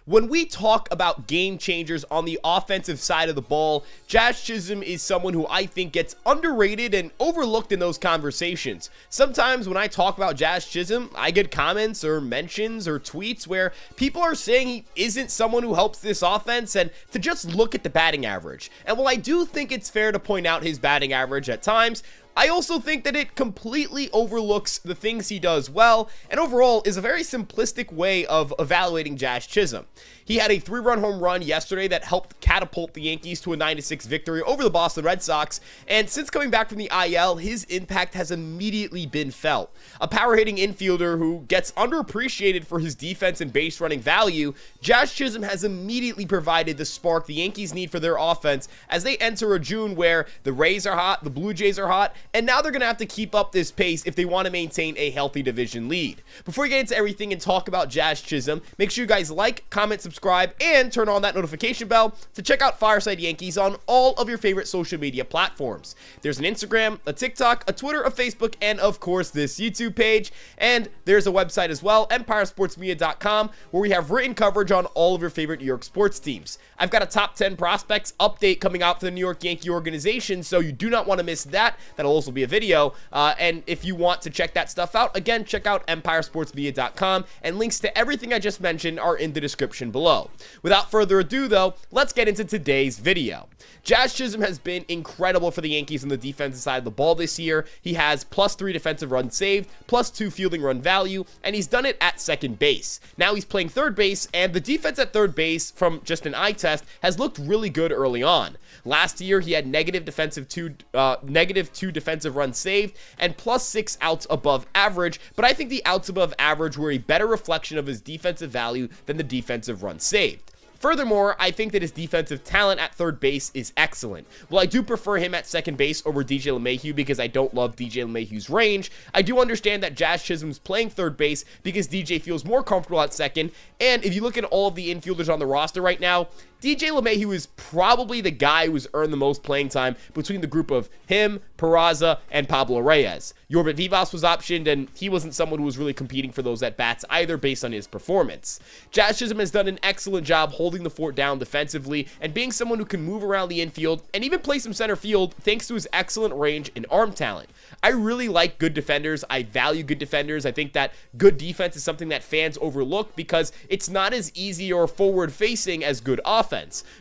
When we talk about game changers on the offensive side of the ball, Jazz Chisum is someone who I think gets underrated and overlooked in those conversations. Sometimes when I talk about Jazz Chisum, I get comments or mentions or tweets where people are saying he isn't someone who helps this offense, and to just look at the batting average. And while I do think it's fair to point out his batting average at times, I also think that it completely overlooks the things he does well, and overall is a very simplistic way of evaluating Jazz Chisum. He had a 3-run home run yesterday that helped catapult the Yankees to a 9-6 victory over the Boston Red Sox, and since coming back from the IL, his impact has immediately been felt. A power-hitting infielder who gets underappreciated for his defense and base-running value, Jazz Chisum has immediately provided the spark the Yankees need for their offense as they enter a June where the Rays are hot, the Blue Jays are hot, and now they're going to have to keep up this pace if they want to maintain a healthy division lead. Before we get into everything and talk about Jazz Chisum, make sure you guys like, comment, subscribe, and turn on that notification bell to check out Fireside Yankees on all of your favorite social media platforms. There's an Instagram, a TikTok, a Twitter, a Facebook, and of course this YouTube page. And there's a website as well, empiresportsmedia.com, where we have written coverage on all of your favorite New York sports teams. I've got a top 10 prospects update coming out for the New York Yankee organization, so you do not want to miss that. That'll also be a video, and if you want to check that stuff out, again, check out empiresportsmedia.com, and links to everything I just mentioned are in the description below. Without further ado, though, let's get into today's video. Jazz Chisum has been incredible for the Yankees on the defensive side of the ball this year. He has +3 defensive runs saved, +2 fielding run value, and he's done it at second base. Now he's playing third base, and the defense at third base, from just an eye test, has looked really good early on. Last year, he had -2 defensive runs saved and +6 outs above average, but I think the outs above average were a better reflection of his defensive value than the defensive runs saved. Furthermore, I think that his defensive talent at third base is excellent. While I do prefer him at second base over DJ LeMahieu because I don't love DJ LeMahieu's range, I do understand that Jazz Chisum's playing third base because DJ feels more comfortable at second, and if you look at all of the infielders on the roster right now, DJ LeMahieu is probably the guy who's earned the most playing time between the group of him, Peraza, and Pablo Reyes. Yorbit Vivas was optioned, and he wasn't someone who was really competing for those at-bats either based on his performance. Jazz Chisum has done an excellent job holding the fort down defensively and being someone who can move around the infield and even play some center field thanks to his excellent range and arm talent. I really like good defenders. I value good defenders. I think that good defense is something that fans overlook because it's not as easy or forward-facing as good offense.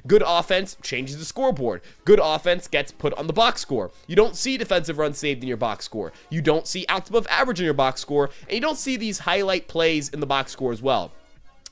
Good offense changes the scoreboard. Good offense gets put on the box score. You don't see defensive runs saved in your box score. You don't see outs above average in your box score, and you don't see these highlight plays in the box score as well.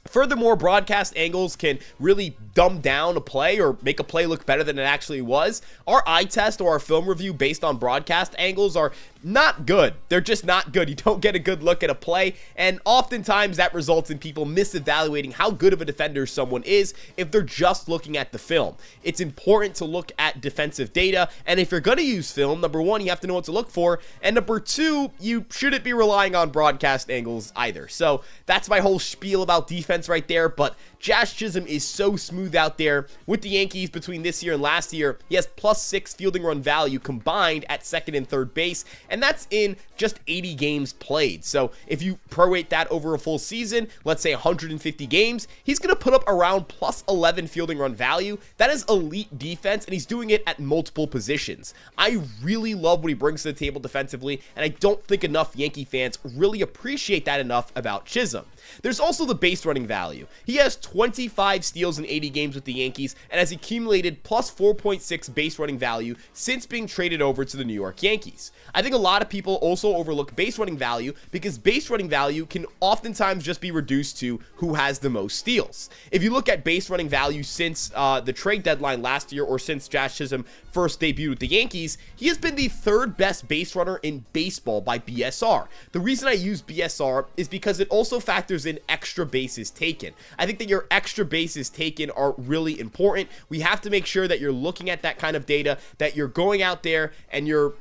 Furthermore, broadcast angles can really dumb down a play or make a play look better than it actually was. Our eye test or our film review based on broadcast angles are not good. They're just not good. You don't get a good look at a play, and oftentimes that results in people misevaluating how good of a defender someone is if they're just looking at the film. It's important to look at defensive data, and if you're going to use film, number one, you have to know what to look for, and number two, you shouldn't be relying on broadcast angles either. So that's my whole spiel about defense right there, but Jazz Chisum is so smooth out there with the Yankees between this year and last year. He has +6 fielding run value combined at second and third base, and that's in just 80 games played. So if you prorate that over a full season, let's say 150 games, he's going to put up around +11 fielding run value. That is elite defense, and he's doing it at multiple positions. I really love what he brings to the table defensively, and I don't think enough Yankee fans really appreciate that enough about Chisum. There's also the base running value. He has 25 steals in 80 games with the Yankees and has accumulated +4.6 base running value since being traded over to the New York Yankees. I think a lot of people also overlook base running value because base running value can oftentimes just be reduced to who has the most steals. If you look at base running value since the trade deadline last year or since Jazz Chisum first debuted with the Yankees, he has been the third best base runner in baseball by BSR. The reason I use BSR is because it also factors in extra bases taken. I think that your extra bases taken are really important. We have to make sure that you're looking at that kind of data, that you're going out there and you're,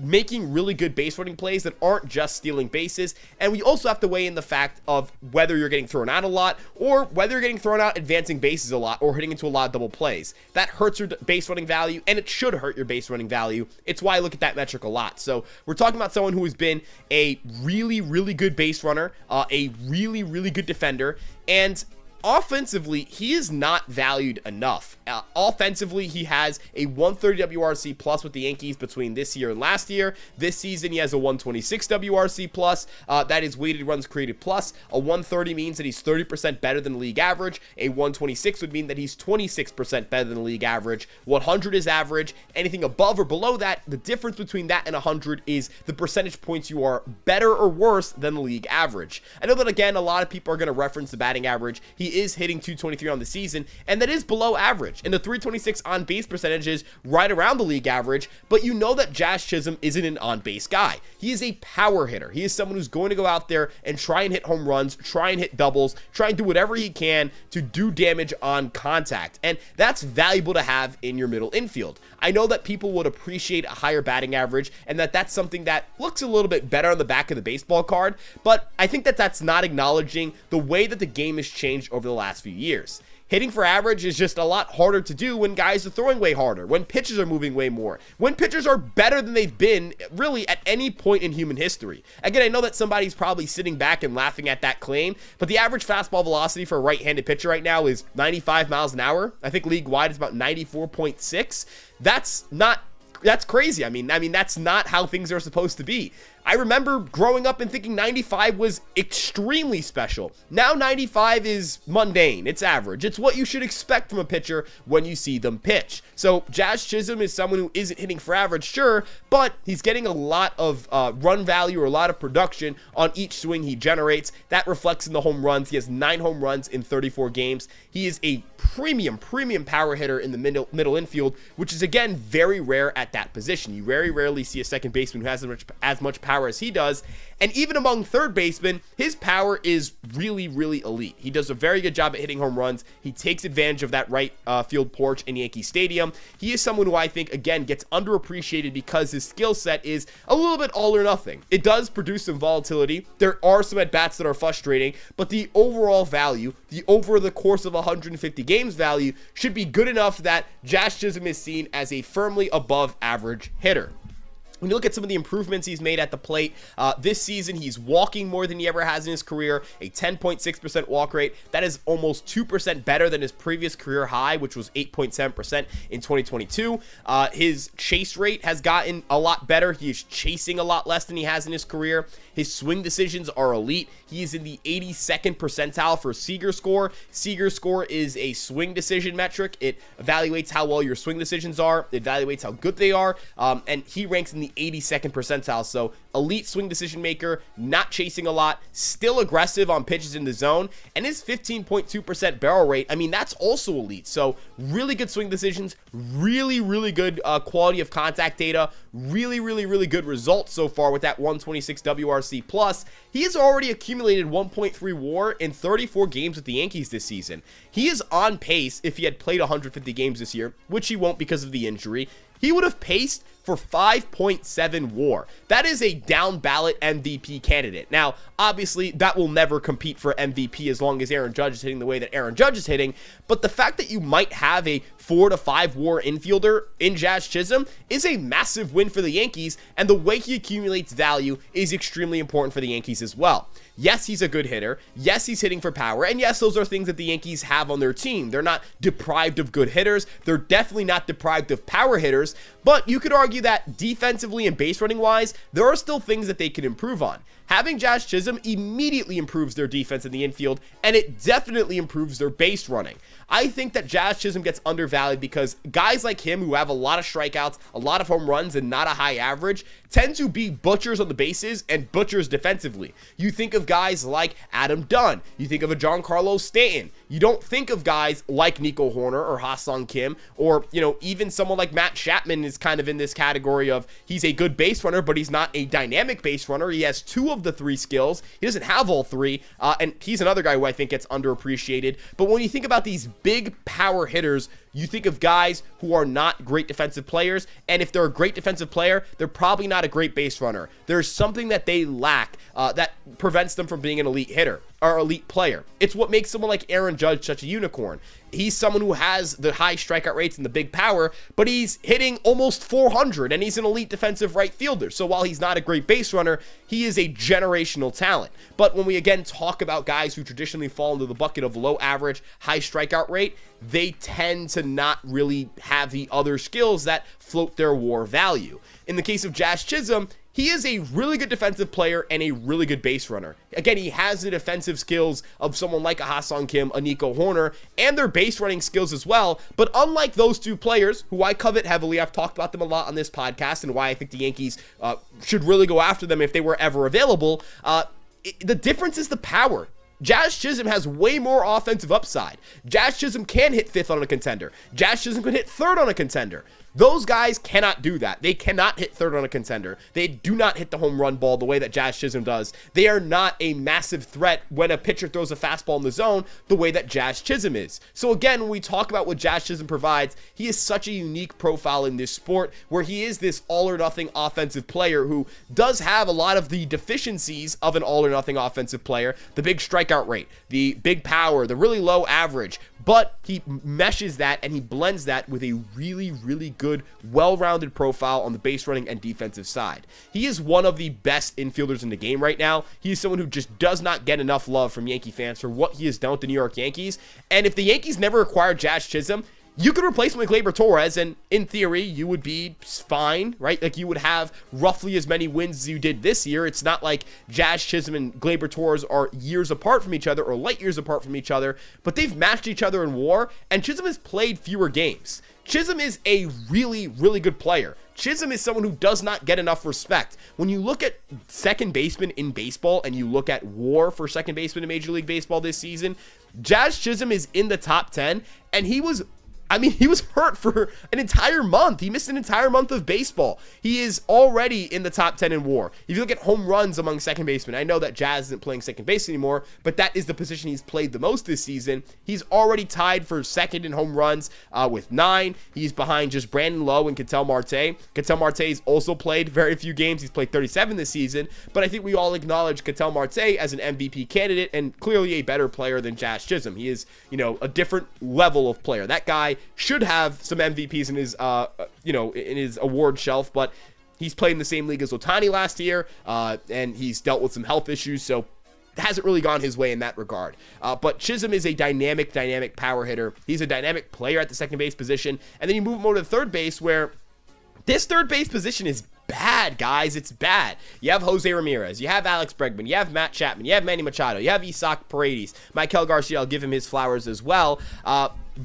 making really good base running plays that aren't just stealing bases. And we also have to weigh in the fact of whether you're getting thrown out a lot or whether you're getting thrown out advancing bases a lot or hitting into a lot of double plays. That hurts your base running value, and it should hurt your base running value. It's why I look at that metric a lot. So we're talking about someone who has been a really, really good base runner, a really, really good defender, and offensively, he is not valued enough. Offensively, he has a 130 WRC plus with the Yankees between this year and last year. This season, he has a 126 WRC plus. That is weighted runs created plus. A 130 means that he's 30% better than league average. A 126 would mean that he's 26% better than league average. 100 is average. Anything above or below that, the difference between that and 100 is the percentage points you are better or worse than the league average. I know that, again, a lot of people are going to reference the batting average. He is hitting 223 on the season, and that is below average. And the 326 on base percentage is right around the league average, but you know that Jazz Chisholm isn't an on base guy. He is a power hitter. He is someone who's going to go out there and try and hit home runs, try and hit doubles, try and do whatever he can to do damage on contact. And that's valuable to have in your middle infield. I know that people would appreciate a higher batting average, and that's something that looks a little bit better on the back of the baseball card, but I think that that's not acknowledging the way that the game has changed over the last few years. Hitting for average is just a lot harder to do when guys are throwing way harder, when pitchers are moving way more, when pitchers are better than they've been really at any point in human history. Again, I know that somebody's probably sitting back and laughing at that claim, but the average fastball velocity for a right-handed pitcher right now is 95 miles an hour. I think league-wide is about 94.6. That's crazy. I mean, that's not how things are supposed to be. I remember growing up and thinking 95 was extremely special. Now 95 is mundane. It's average. It's what you should expect from a pitcher when you see them pitch. So Jazz Chisholm is someone who isn't hitting for average, sure, but he's getting a lot of run value or a lot of production on each swing he generates. That reflects in the home runs. He has 9 home runs in 34 games. He is a premium power hitter in the middle infield, which is, again, very rare at that position. You very rarely see a second baseman who has as much power as he does. And even among third basemen, his power is really elite. He does a very good job at hitting home runs. He takes advantage of that right field porch in Yankee Stadium. He is someone who I think, again, gets underappreciated because his skill set is a little bit all or nothing. It does produce some volatility. There are some at-bats that are frustrating, but the overall value, the over the course of 150 games value, should be good enough that Jazz Chisholm is seen as a firmly above average hitter. When you look at some of the improvements he's made at the plate, this season he's walking more than he ever has in his career, a 10.6% walk rate. That is almost 2% better than his previous career high, which was 8.7% in 2022. His chase rate has gotten a lot better. He is chasing a lot less than he has in his career. His swing decisions are elite. He is in the 82nd percentile for Seager score. Seager score is a swing decision metric. It evaluates how well your swing decisions are. It evaluates how good they are. And he ranks in the 82nd percentile. So elite swing decision maker, not chasing a lot, still aggressive on pitches in the zone, and his 15.2% barrel rate, I mean, that's also elite. So really good swing decisions, really good quality of contact data, really good results so far with that 126 WRC plus. He has already accumulated 1.3 WAR in 34 games with the Yankees this season. He is on pace, if he had played 150 games this year, which he won't because of the injury, he would have paced for 5.7 WAR. That is a down ballot MVP candidate. Now, obviously, that will never compete for MVP as long as Aaron Judge is hitting the way that Aaron Judge is hitting, but the fact that you might have a 4 to 5 WAR infielder in Jazz Chisholm is a massive win for the Yankees, and the way he accumulates value is extremely important for the Yankees as well. Yes, he's a good hitter. Yes, he's hitting for power. And yes, those are things that the Yankees have on their team. They're not deprived of good hitters. They're definitely not deprived of power hitters. But you could argue that defensively and base running wise, there are still things that they can improve on. Having Jazz Chisholm immediately improves their defense in the infield, and it definitely improves their base running. I think that Jazz Chisholm gets undervalued because guys like him who have a lot of strikeouts, a lot of home runs, and not a high average tend to be butchers on the bases and butchers defensively. You think of guys like Adam Dunn. You think of a Giancarlo Stanton. You don't think of guys like Nico Horner or Ha-Sung Kim, or, even someone like Matt Chapman is kind of in this category of he's a good base runner, but he's not a dynamic base runner. He has 2 of the 3 skills. He doesn't have all 3, and he's another guy who I think gets underappreciated. But when you think about these big power hitters, You think of guys who are not great defensive players, and if they're a great defensive player, they're probably not a great base runner. There's something that they lack that prevents them from being an elite hitter or elite player. It's what makes someone like Aaron Judge such a unicorn. He's someone who has the high strikeout rates and the big power, but he's hitting almost 400, and he's an elite defensive right fielder. So while he's not a great base runner, he is a generational talent. But when we again talk about guys who traditionally fall into the bucket of low average, high strikeout rate, they tend to not really have the other skills that float their WAR value. In the case of Jazz Chisholm, he is a really good defensive player and a really good base runner. Again, he has the defensive skills of someone like a Ha-Seong Kim, a Nico Hoerner, and their base running skills as well. But unlike those two players, who I covet heavily, I've talked about them a lot on this podcast and why I think the Yankees should really go after them if they were ever available. The difference is the power. Jazz Chisholm has way more offensive upside. Jazz Chisholm can hit 5th on a contender. Jazz Chisholm can hit 3rd on a contender. Those guys cannot do that. They cannot hit 3rd on a contender. They do not hit the home run ball the way that Jazz Chisholm does. They are not a massive threat when a pitcher throws a fastball in the zone the way that Jazz Chisholm is. So again, when we talk about what Jazz Chisholm provides, he is such a unique profile in this sport where he is this all-or-nothing offensive player who does have a lot of the deficiencies of an all-or-nothing offensive player, the big strikeout rate, the big power, the really low average, but he meshes that and he blends that with a really, really good, well-rounded profile on the base running and defensive side. He is one of the best infielders in the game right now. He is someone who just does not get enough love from Yankee fans for what he has done with the New York Yankees. And if the Yankees never acquired Jazz Chisholm, you could replace him with Gleyber Torres, and in theory, you would be fine, right? Like, you would have roughly as many wins as you did this year. It's not like Jazz Chisholm and Gleyber Torres are years apart from each other or light years apart from each other, but they've matched each other in WAR, and Chisholm has played fewer games. Chisholm is a really, really good player. Chisholm is someone who does not get enough respect. When you look at second baseman in baseball and you look at WAR for second baseman in Major League Baseball this season, Jazz Chisholm is in the top 10, and he was hurt for an entire month. He missed an entire month of baseball. He is already in the top 10 in WAR. If you look at home runs among second basemen, I know that Jazz isn't playing second base anymore, but that is the position he's played the most this season. He's already tied for second in home runs with 9. He's behind just Brandon Lowe and Ketel Marte. Ketel Marte's also played very few games. He's played 37 this season, but I think we all acknowledge Ketel Marte as an MVP candidate and clearly a better player than Jazz Chisholm. He is, a different level of player. That guy should have some MVPs in his, in his award shelf, but he's played in the same league as Ohtani last year, and he's dealt with some health issues, so it hasn't really gone his way in that regard. But Chisholm is a dynamic power hitter. He's a dynamic player at the second base position, and then you move him over to third base, where this third base position is bad, guys. It's bad. You have Jose Ramirez. You have Alex Bregman. You have Matt Chapman. You have Manny Machado. You have Isaac Paredes. Maikel Garcia, I'll give him his flowers as well.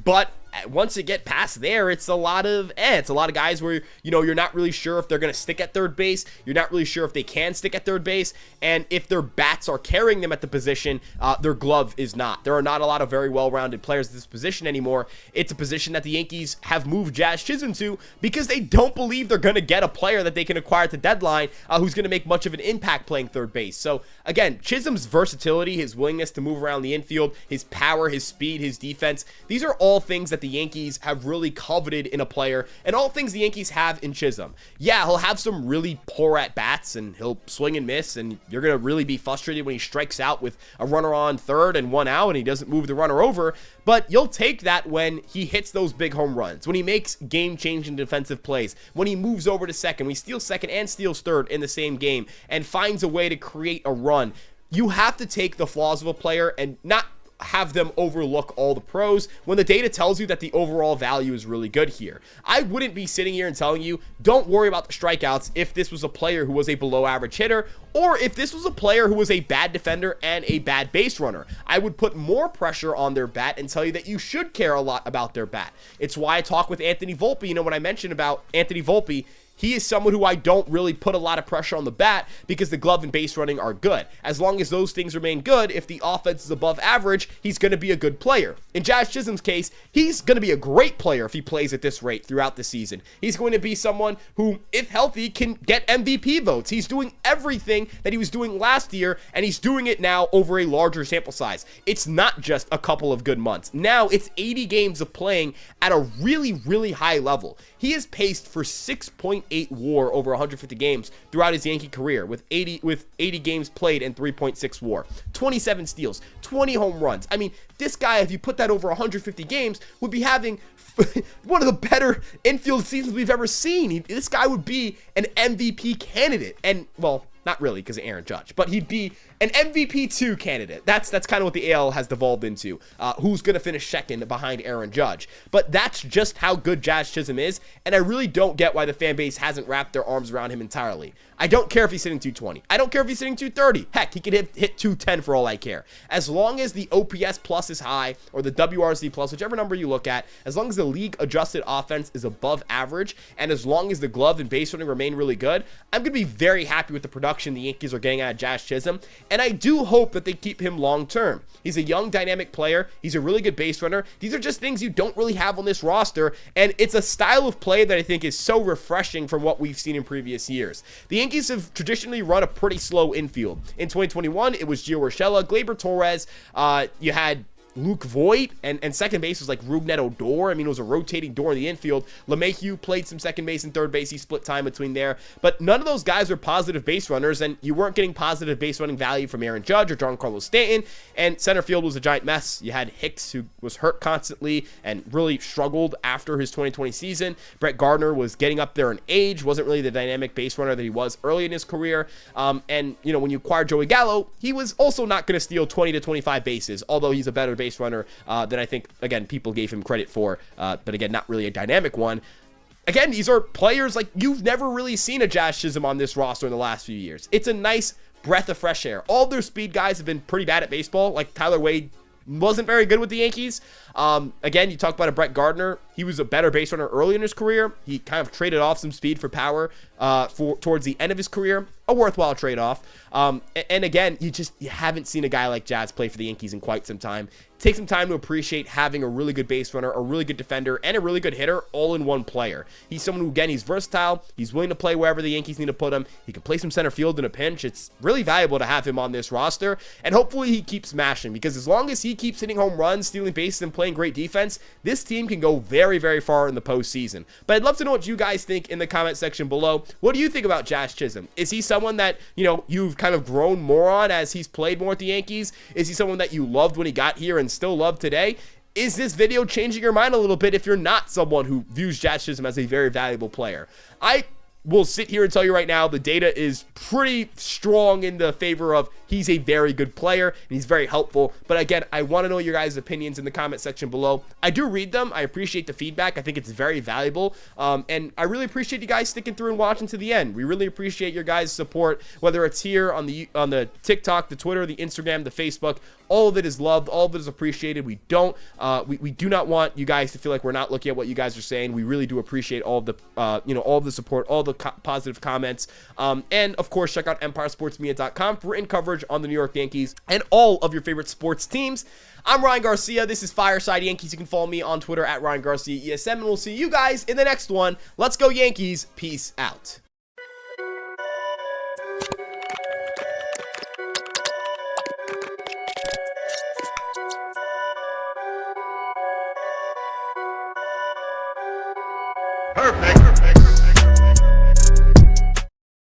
But once you get past there, it's a lot of It's a lot of guys where, you're not really sure if they're going to stick at third base. You're not really sure if they can stick at third base. And if their bats are carrying them at the position, their glove is not. There are not a lot of very well-rounded players at this position anymore. It's a position that the Yankees have moved Jazz Chisholm to because they don't believe they're going to get a player that they can acquire at the deadline who's going to make much of an impact playing third base. So, again, Chisholm's versatility, his willingness to move around the infield, his power, his speed, his defense, these are all things that the Yankees have really coveted in a player, and all things the Yankees have in Chisholm. Yeah, he'll have some really poor at-bats, and he'll swing and miss, and you're going to really be frustrated when he strikes out with a runner on third and 1 out, and he doesn't move the runner over, but you'll take that when he hits those big home runs, when he makes game-changing defensive plays, when he moves over to second, when he steals second and steals third in the same game, and finds a way to create a run. You have to take the flaws of a player and not have them overlook all the pros when the data tells you that the overall value is really good here. I wouldn't be sitting here and telling you, don't worry about the strikeouts if this was a player who was a below average hitter, or if this was a player who was a bad defender and a bad base runner. I would put more pressure on their bat and tell you that you should care a lot about their bat. It's why I talk with Anthony Volpe. When I mentioned about Anthony Volpe, he is someone who I don't really put a lot of pressure on the bat because the glove and base running are good. As long as those things remain good, if the offense is above average, he's going to be a good player. In Jazz Chisholm's case, he's going to be a great player if he plays at this rate throughout the season. He's going to be someone who, if healthy, can get MVP votes. He's doing everything that he was doing last year, and he's doing it now over a larger sample size. It's not just a couple of good months. Now it's 80 games of playing at a really, really high level. He is paced for 6.8 WAR over 150 games throughout his Yankee career, with 80 games played and 3.6 WAR, 27 steals, 20 home runs. I mean, this guy, if you put that over 150 games, would be having one of the better infield seasons we've ever seen. This guy would be an MVP candidate, and well, not really because of Aaron Judge, but he'd be an MVP2 candidate. That's kind of what the AL has devolved into. Who's going to finish second behind Aaron Judge? But that's just how good Jazz Chisholm is, and I really don't get why the fan base hasn't wrapped their arms around him entirely. I don't care if he's hitting 220. I don't care if he's hitting 230. Heck, he could hit 210 for all I care. As long as the OPS plus is high, or the WRC plus, whichever number you look at, as long as the league adjusted offense is above average, and as long as the glove and base running remain really good, I'm going to be very happy with the production the Yankees are getting out of Jazz Chisholm, and I do hope that they keep him long term. He's a young, dynamic player. He's a really good base runner. These are just things you don't really have on this roster, and it's a style of play that I think is so refreshing from what we've seen in previous years. The Yankees have traditionally run a pretty slow infield. In 2021, it was Gio Urshela, Gleyber Torres, you had Luke Voigt, and second base was like Rougned Odor. I mean, it was a rotating door in the infield. LeMahieu played some second base and third base. He split time between there. But none of those guys were positive base runners, and you weren't getting positive base running value from Aaron Judge or Giancarlo Stanton, and center field was a giant mess. You had Hicks, who was hurt constantly and really struggled after his 2020 season. Brett Gardner was getting up there in age, wasn't really the dynamic base runner that he was early in his career. And, you know, when you acquired Joey Gallo, he was also not going to steal 20 to 25 bases, although he's a better base runner than I think, again, people gave him credit for, but again, not really a dynamic one. Again, these are players like you've never really seen a Jazz Chisholm on this roster in the last few years. It's a nice breath of fresh air. All their speed guys have been pretty bad at baseball, like Tyler Wade wasn't very good with the Yankees. Again, you talk about a Brett Gardner. He was a better base runner early in his career. He kind of traded off some speed for power towards the end of his career. A worthwhile trade-off. And again, you haven't seen a guy like Jazz play for the Yankees in quite some time. Take some time to appreciate having a really good base runner, a really good defender, and a really good hitter all in one player. He's someone who, again, he's versatile. He's willing to play wherever the Yankees need to put him. He can play some center field in a pinch. It's really valuable to have him on this roster, and hopefully he keeps smashing, because as long as he keeps hitting home runs, stealing bases, and playing great defense, this team can go very, very far in the postseason. But I'd love to know what you guys think in the comment section below. What do you think about Jazz Chisholm? Is he someone that, you know, you've kind of grown more on as he's played more with the Yankees? Is he someone that you loved when he got here and still love today? Is this video changing your mind a little bit if you're not someone who views Jazz Chisholm as a very valuable player? I will sit here and tell you right now, the data is pretty strong in the favor of he's a very good player and he's very helpful. But again, I want to know your guys' opinions in the comment section below. I do read them. I appreciate the feedback. I think it's very valuable. And I really appreciate you guys sticking through and watching to the end. We really appreciate your guys' support, whether it's here on the TikTok, the Twitter, the Instagram, the Facebook. All of it is loved. All of it is appreciated. We do not want you guys to feel like we're not looking at what you guys are saying. We really do appreciate all of the, all of the support, all the positive comments. And of course, check out EmpireSportsMedia.com for written coverage on the New York Yankees and all of your favorite sports teams. I'm Ryan Garcia. This is Fireside Yankees. You can follow me on Twitter at Ryan Garcia ESM, and we'll see you guys in the next one. Let's go Yankees. Peace out. Perfect.